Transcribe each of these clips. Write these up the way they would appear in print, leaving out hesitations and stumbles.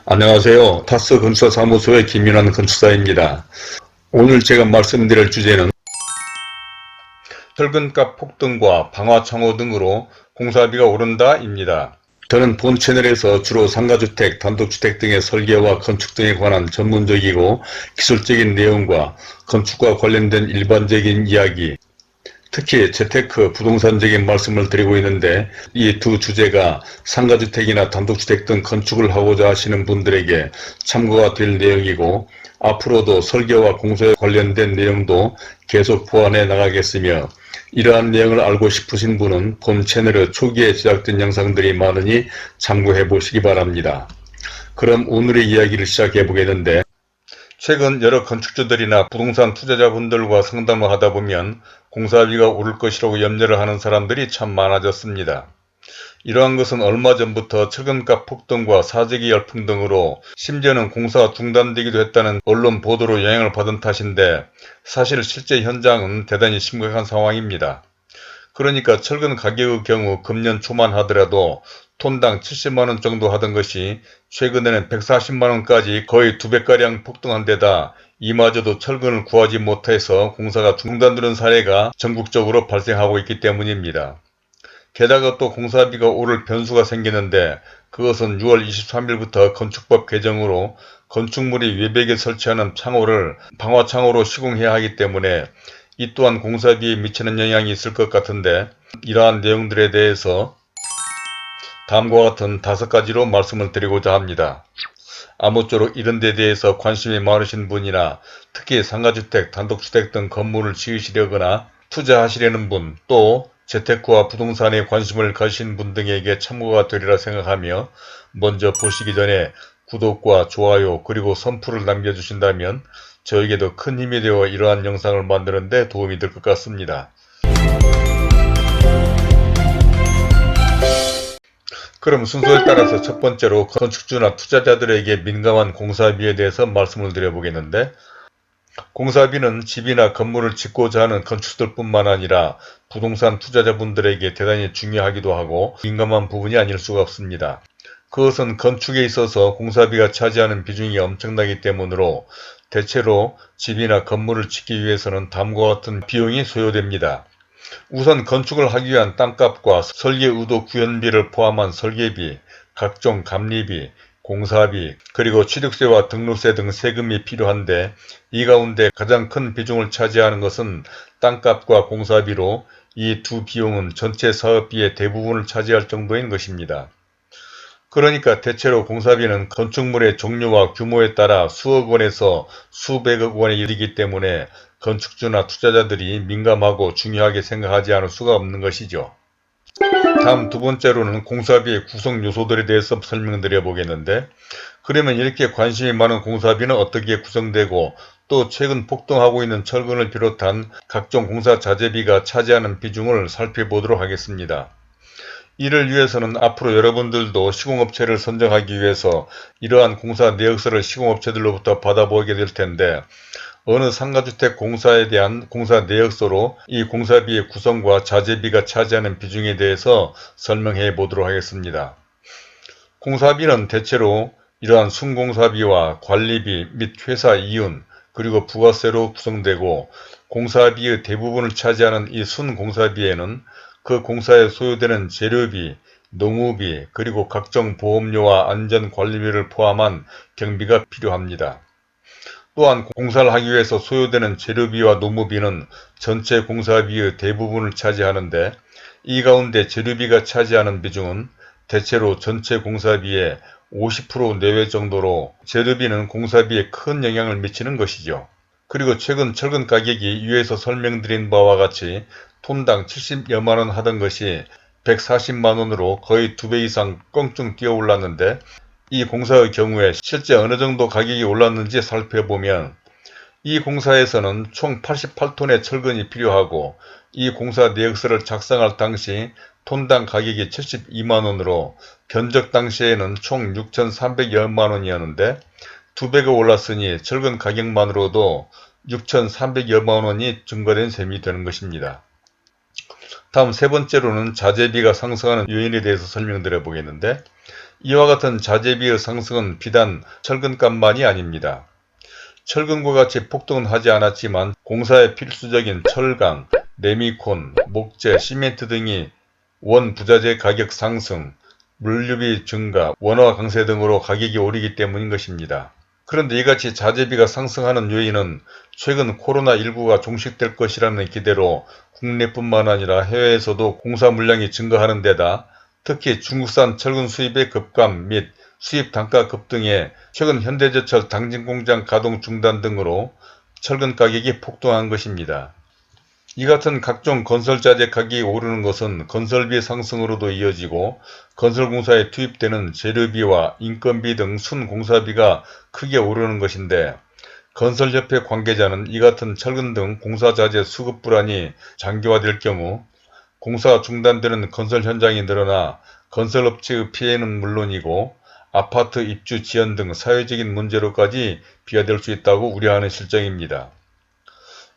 안녕하세요. 타스 건축사무소의 김윤환 건축사입니다. 오늘 제가 말씀드릴 주제는 철근값 폭등과 방화창호 등으로 공사비가 오른다입니다. 저는 본 채널에서 주로 상가주택, 단독주택 등의 설계와 건축 등에 관한 전문적이고 기술적인 내용과 건축과 관련된 일반적인 이야기, 특히 재테크, 부동산적인 말씀을 드리고 있는데, 이 두 주제가 상가주택이나 단독주택 등 건축을 하고자 하시는 분들에게 참고가 될 내용이고, 앞으로도 설계와 공사에 관련된 내용도 계속 보완해 나가겠으며, 이러한 내용을 알고 싶으신 분은 본 채널에 초기에 제작된 영상들이 많으니 참고해 보시기 바랍니다. 그럼 오늘의 이야기를 시작해 보겠는데, 최근 여러 건축주들이나 부동산 투자자분들과 상담을 하다 보면 공사비가 오를 것이라고 염려를 하는 사람들이 참 많아졌습니다. 이러한 것은 얼마 전부터 철근값 폭등과 사재기 열풍 등으로 심지어는 공사가 중단되기도 했다는 언론 보도로 영향을 받은 탓인데, 사실 실제 현장은 대단히 심각한 상황입니다. 그러니까 철근 가격의 경우 금년 초만 하더라도 톤당 70만원 정도 하던 것이 최근에는 140만원까지 거의 2배가량 폭등한 데다 이마저도 철근을 구하지 못해서 공사가 중단되는 사례가 전국적으로 발생하고 있기 때문입니다. 게다가 또 공사비가 오를 변수가 생기는데, 그것은 6월 23일부터 건축법 개정으로 건축물이 외벽에 설치하는 창호를 방화창호로 시공해야 하기 때문에 이 또한 공사비에 미치는 영향이 있을 것 같은데, 이러한 내용들에 대해서 다음과 같은 5가지로 말씀을 드리고자 합니다. 아무쪼록 이런 데 대해서 관심이 많으신 분이나 특히 상가주택, 단독주택 등 건물을 지으시려거나 투자하시려는 분, 또 재테크와 부동산에 관심을 가지신 분 등에게 참고가 되리라 생각하며, 먼저 보시기 전에 구독과 좋아요 그리고 선풀을 남겨주신다면 저에게도 큰 힘이 되어 이러한 영상을 만드는 데 도움이 될 것 같습니다. 그럼 순서에 따라서 첫 번째로 건축주나 투자자들에게 민감한 공사비에 대해서 말씀을 드려보겠는데, 공사비는 집이나 건물을 짓고자 하는 건축주들 뿐만 아니라 부동산 투자자분들에게 대단히 중요하기도 하고 민감한 부분이 아닐 수가 없습니다. 그것은 건축에 있어서 공사비가 차지하는 비중이 엄청나기 때문으로 대체로 집이나 건물을 짓기 위해서는 다음과 같은 비용이 소요됩니다. 우선 건축을 하기 위한 땅값과 설계 의도 구현비를 포함한 설계비, 각종 감리비, 공사비, 그리고 취득세와 등록세 등 세금이 필요한데, 이 가운데 가장 큰 비중을 차지하는 것은 땅값과 공사비로 이 두 비용은 전체 사업비의 대부분을 차지할 정도인 것입니다. 그러니까 대체로 공사비는 건축물의 종류와 규모에 따라 수억 원에서 수백억 원에 이르기 때문에 건축주나 투자자들이 민감하고 중요하게 생각하지 않을 수가 없는 것이죠. 다음 두 번째로는 공사비의 구성 요소들에 대해서 설명드려 보겠는데, 그러면 이렇게 관심이 많은 공사비는 어떻게 구성되고 또 최근 폭등하고 있는 철근을 비롯한 각종 공사 자재비가 차지하는 비중을 살펴보도록 하겠습니다. 이를 위해서는 앞으로 여러분들도 시공업체를 선정하기 위해서 이러한 공사 내역서를 시공업체들로부터 받아보게 될 텐데, 어느 상가주택 공사에 대한 공사 내역서로 이 공사비의 구성과 자재비가 차지하는 비중에 대해서 설명해 보도록 하겠습니다. 공사비는 대체로 이러한 순공사비와 관리비 및 회사 이윤 그리고 부가세로 구성되고, 공사비의 대부분을 차지하는 이 순공사비에는 그 공사에 소요되는 재료비, 노무비, 그리고 각종 보험료와 안전관리비를 포함한 경비가 필요합니다. 또한 공사를 하기 위해서 소요되는 재료비와 노무비는 전체 공사비의 대부분을 차지하는데, 이 가운데 재료비가 차지하는 비중은 대체로 전체 공사비의 50% 내외 정도로 재료비는 공사비에 큰 영향을 미치는 것이죠. 그리고 최근 철근 가격이 위에서 설명드린 바와 같이 톤당 70여만원 하던 것이 140만원으로 거의 2배 이상 껑충 뛰어 올랐는데, 이 공사의 경우에 실제 어느 정도 가격이 올랐는지 살펴보면, 이 공사에서는 총 88톤의 철근이 필요하고, 이 공사 내역서를 작성할 당시 톤당 가격이 72만원으로 견적 당시에는 총 6,300여만원이었는데 2배가 올랐으니 철근 가격만으로도 6,300여만원이 증가된 셈이 되는 것입니다. 다음 세 번째로는 자재비가 상승하는 요인에 대해서 설명드려 보겠는데, 이와 같은 자재비의 상승은 비단 철근값만이 아닙니다. 철근과 같이 폭등은 하지 않았지만 공사에 필수적인 철강, 레미콘, 목재, 시멘트 등이 원 부자재 가격 상승, 물류비 증가, 원화 강세 등으로 가격이 오르기 때문인 것입니다. 그런데 이같이 자재비가 상승하는 요인은 최근 코로나19가 종식될 것이라는 기대로 국내뿐만 아니라 해외에서도 공사 물량이 증가하는 데다 특히 중국산 철근 수입의 급감 및 수입 단가 급등에 최근 현대제철 당진 공장 가동 중단 등으로 철근 가격이 폭등한 것입니다. 이 같은 각종 건설자재 가격이 오르는 것은 건설비 상승으로도 이어지고 건설공사에 투입되는 재료비와 인건비 등 순공사비가 크게 오르는 것인데, 건설협회 관계자는 이 같은 철근 등 공사자재 수급 불안이 장기화될 경우 공사가 중단되는 건설 현장이 늘어나 건설업체의 피해는 물론이고 아파트 입주 지연 등 사회적인 문제로까지 비화될 수 있다고 우려하는 실정입니다.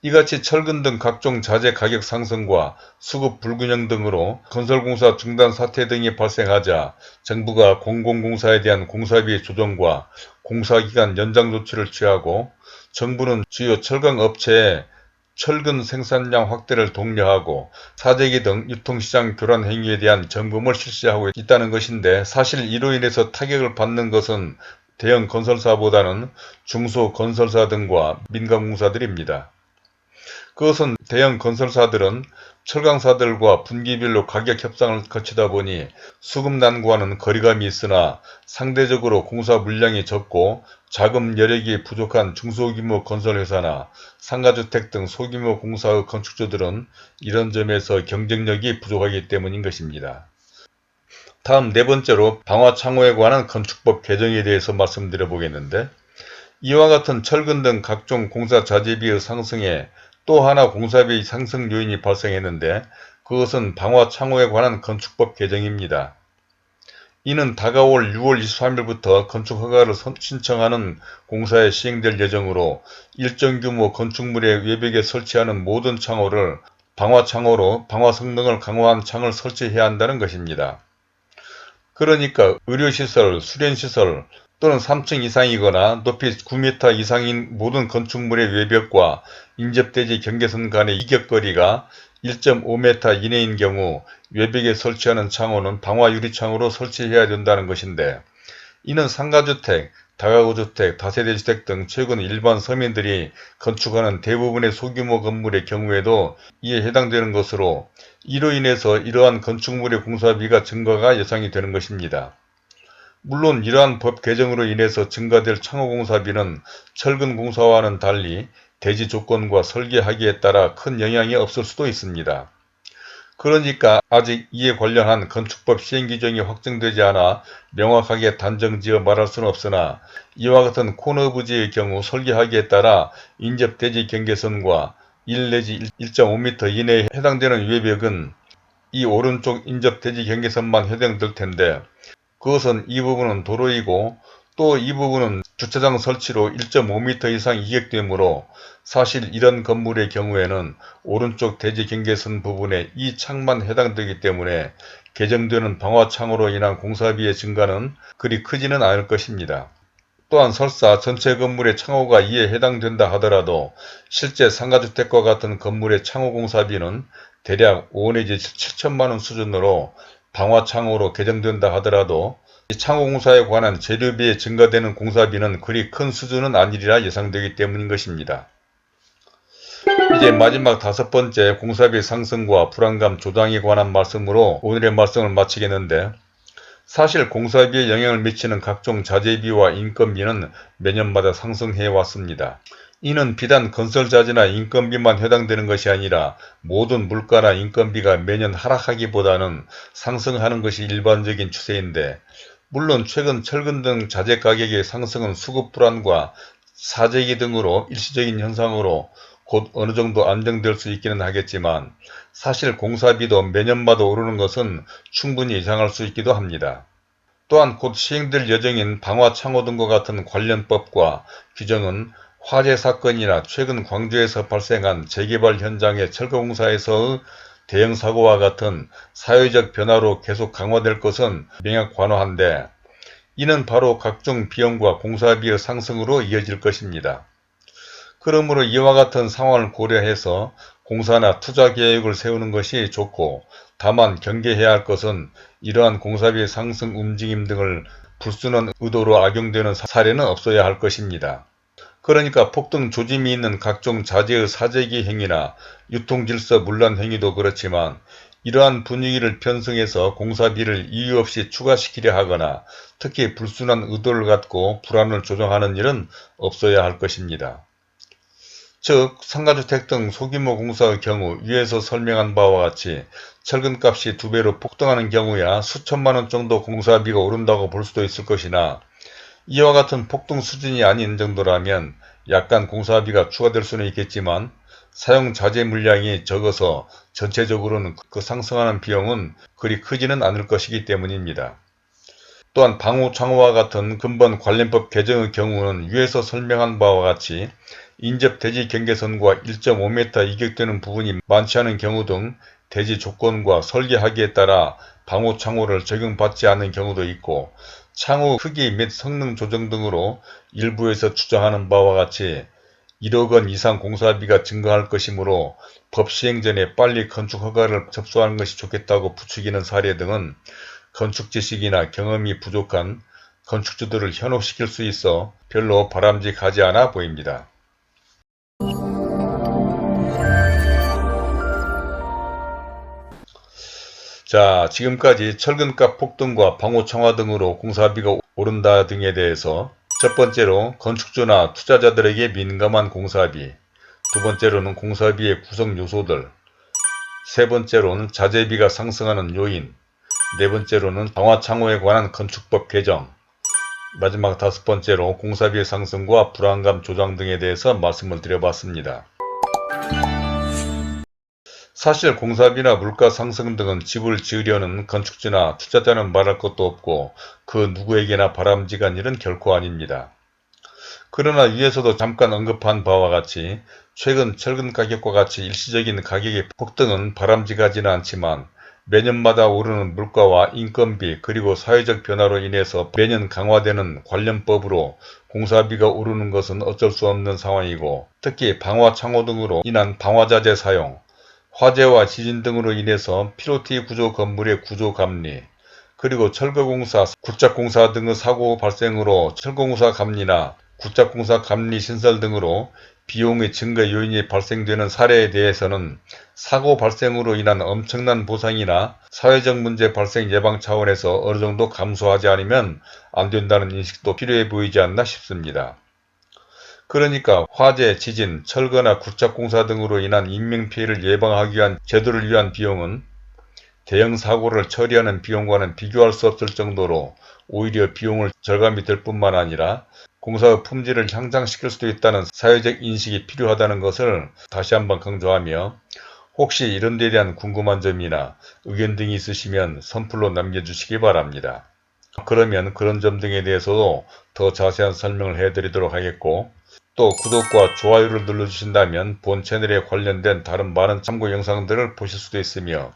이같이 철근 등 각종 자재 가격 상승과 수급 불균형 등으로 건설공사 중단 사태 등이 발생하자 정부가 공공공사에 대한 공사비 조정과 공사기간 연장 조치를 취하고, 정부는 주요 철강업체에 철근 생산량 확대를 독려하고 사재기 등 유통시장 교란 행위에 대한 점검을 실시하고 있다는 것인데, 사실 이로 인해서 타격을 받는 것은 대형 건설사보다는 중소건설사 등과 민간공사들입니다. 그것은 대형 건설사들은 철강사들과 분기별로 가격 협상을 거치다 보니 수급난과는 거리감이 있으나 상대적으로 공사 물량이 적고 자금 여력이 부족한 중소규모 건설회사나 상가주택 등 소규모 공사의 건축주들은 이런 점에서 경쟁력이 부족하기 때문인 것입니다. 다음 네 번째로 방화창호에 관한 건축법 개정에 대해서 말씀드려 보겠는데, 이와 같은 철근 등 각종 공사 자재비의 상승에 또 하나 공사비 상승 요인이 발생했는데, 그것은 방화창호에 관한 건축법 개정입니다. 이는 다가올 6월 23일부터 건축허가를 신청하는 공사에 시행될 예정으로 일정 규모 건축물의 외벽에 설치하는 모든 창호를 방화창호로 방화 성능을 강화한 창을 설치해야 한다는 것입니다. 그러니까 의료시설, 수련시설 또는 3층 이상이거나 높이 9m 이상인 모든 건축물의 외벽과 인접대지 경계선 간의 이격거리가 1.5m 이내인 경우 외벽에 설치하는 창호는 방화 유리창으로 설치해야 된다는 것인데, 이는 상가주택, 다가구주택, 다세대주택 등 최근 일반 서민들이 건축하는 대부분의 소규모 건물의 경우에도 이에 해당되는 것으로, 이로 인해서 이러한 건축물의 공사비가 증가가 예상이 되는 것입니다. 물론 이러한 법 개정으로 인해서 증가될 창호공사비는 철근공사와는 달리 대지 조건과 설계하기에 따라 큰 영향이 없을 수도 있습니다. 그러니까 아직 이에 관련한 건축법 시행 규정이 확정되지 않아 명확하게 단정지어 말할 수는 없으나, 이와 같은 코너 부지의 경우 설계하기에 따라 인접대지 경계선과 1 내지 1.5m 이내에 해당되는 외벽은 이 오른쪽 인접대지 경계선만 해당될 텐데, 그것은 이 부분은 도로이고 또 이 부분은 주차장 설치로 1.5m 이상 이격되므로 사실 이런 건물의 경우에는 오른쪽 대지 경계선 부분에 이 창만 해당되기 때문에 개정되는 방화창으로 인한 공사비의 증가는 그리 크지는 않을 것입니다. 또한 설사 전체 건물의 창호가 이에 해당된다 하더라도 실제 상가주택과 같은 건물의 창호 공사비는 대략 5 내지 7천만원 수준으로 방화창호로 개정된다 하더라도 창호공사에 관한 재료비에 증가되는 공사비는 그리 큰 수준은 아니리라 예상되기 때문인 것입니다. 이제 마지막 다섯 번째, 공사비 상승과 불안감 조장에 관한 말씀으로 오늘의 말씀을 마치겠는데, 사실 공사비에 영향을 미치는 각종 자재비와 인건비는 매년마다 상승해 왔습니다. 이는 비단 건설자재나 인건비만 해당되는 것이 아니라 모든 물가나 인건비가 매년 하락하기보다는 상승하는 것이 일반적인 추세인데, 물론 최근 철근 등 자재 가격의 상승은 수급 불안과 사재기 등으로 일시적인 현상으로 곧 어느 정도 안정될 수 있기는 하겠지만, 사실 공사비도 매년마다 오르는 것은 충분히 예상할 수 있기도 합니다. 또한 곧 시행될 예정인 방화창호 등과 같은 관련법과 규정은 화재 사건이나 최근 광주에서 발생한 재개발 현장의 철거공사에서의 대형 사고와 같은 사회적 변화로 계속 강화될 것은 명확관화한데, 이는 바로 각종 비용과 공사비의 상승으로 이어질 것입니다. 그러므로 이와 같은 상황을 고려해서 공사나 투자 계획을 세우는 것이 좋고, 다만 경계해야 할 것은 이러한 공사비 상승 움직임 등을 불순한 의도로 악용되는 사례는 없어야 할 것입니다. 그러니까 폭등 조짐이 있는 각종 자재의 사재기 행위나 유통질서 문란 행위도 그렇지만, 이러한 분위기를 편성해서 공사비를 이유 없이 추가시키려 하거나 특히 불순한 의도를 갖고 불안을 조장하는 일은 없어야 할 것입니다. 즉, 상가주택 등 소규모 공사의 경우 위에서 설명한 바와 같이 철근값이 2배로 폭등하는 경우야 수천만원 정도 공사비가 오른다고 볼 수도 있을 것이나, 이와 같은 폭등 수준이 아닌 정도라면 약간 공사비가 추가될 수는 있겠지만, 사용 자재 물량이 적어서 전체적으로는 그 상승하는 비용은 그리 크지는 않을 것이기 때문입니다. 또한 방호 창호와 같은 근본 관련법 개정의 경우는 위에서 설명한 바와 같이 인접 대지 경계선과 1.5m 이격되는 부분이 많지 않은 경우 등 대지 조건과 설계하기에 따라 방호 창호를 적용받지 않는 경우도 있고, 창호 크기 및 성능 조정 등으로 일부에서 주장하는 바와 같이 1억 원 이상 공사비가 증가할 것이므로 법 시행 전에 빨리 건축 허가를 접수하는 것이 좋겠다고 부추기는 사례 등은 건축 지식이나 경험이 부족한 건축주들을 현혹시킬 수 있어 별로 바람직하지 않아 보입니다. 자, 지금까지 철근값 폭등과 방호 청화 등으로 공사비가 오른다 등에 대해서 첫 번째로 건축주나 투자자들에게 민감한 공사비, 두 번째로는 공사비의 구성 요소들, 세 번째로는 자재비가 상승하는 요인, 네 번째로는 방화 창호에 관한 건축법 개정, 마지막 다섯 번째로 공사비의 상승과 불안감 조장 등에 대해서 말씀을 드려봤습니다. 사실 공사비나 물가 상승 등은 집을 지으려는 건축주나 투자자는 말할 것도 없고 그 누구에게나 바람직한 일은 결코 아닙니다. 그러나 위에서도 잠깐 언급한 바와 같이 최근 철근 가격과 같이 일시적인 가격의 폭등은 바람직하지는 않지만, 매년마다 오르는 물가와 인건비 그리고 사회적 변화로 인해서 매년 강화되는 관련법으로 공사비가 오르는 것은 어쩔 수 없는 상황이고, 특히 방화 창호 등으로 인한 방화자재 사용, 화재와 지진 등으로 인해서 피로티 구조 건물의 구조 감리, 그리고 철거공사, 굴착공사 등의 사고 발생으로 철거공사 감리나 굴착공사 감리 신설 등으로 비용의 증가 요인이 발생되는 사례에 대해서는 사고 발생으로 인한 엄청난 보상이나 사회적 문제 발생 예방 차원에서 어느 정도 감수하지 않으면 안 된다는 인식도 필요해 보이지 않나 싶습니다. 그러니까 화재, 지진, 철거나 굴착공사 등으로 인한 인명피해를 예방하기 위한 제도를 위한 비용은 대형 사고를 처리하는 비용과는 비교할 수 없을 정도로 오히려 비용을 절감이 될 뿐만 아니라 공사의 품질을 향상시킬 수도 있다는 사회적 인식이 필요하다는 것을 다시 한번 강조하며, 혹시 이런 데 대한 궁금한 점이나 의견 등이 있으시면 선플로 남겨주시기 바랍니다. 그러면 그런 점 등에 대해서도 더 자세한 설명을 해드리도록 하겠고, 또 구독과 좋아요를 눌러주신다면 본 채널에 관련된 다른 많은 참고 영상들을 보실 수도 있으며,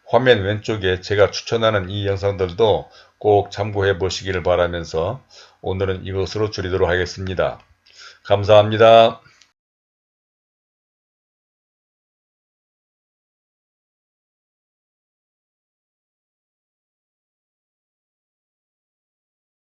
화면 왼쪽에 제가 추천하는 이 영상들도 꼭 참고해 보시기를 바라면서 오늘은 이것으로 줄이도록 하겠습니다. 감사합니다.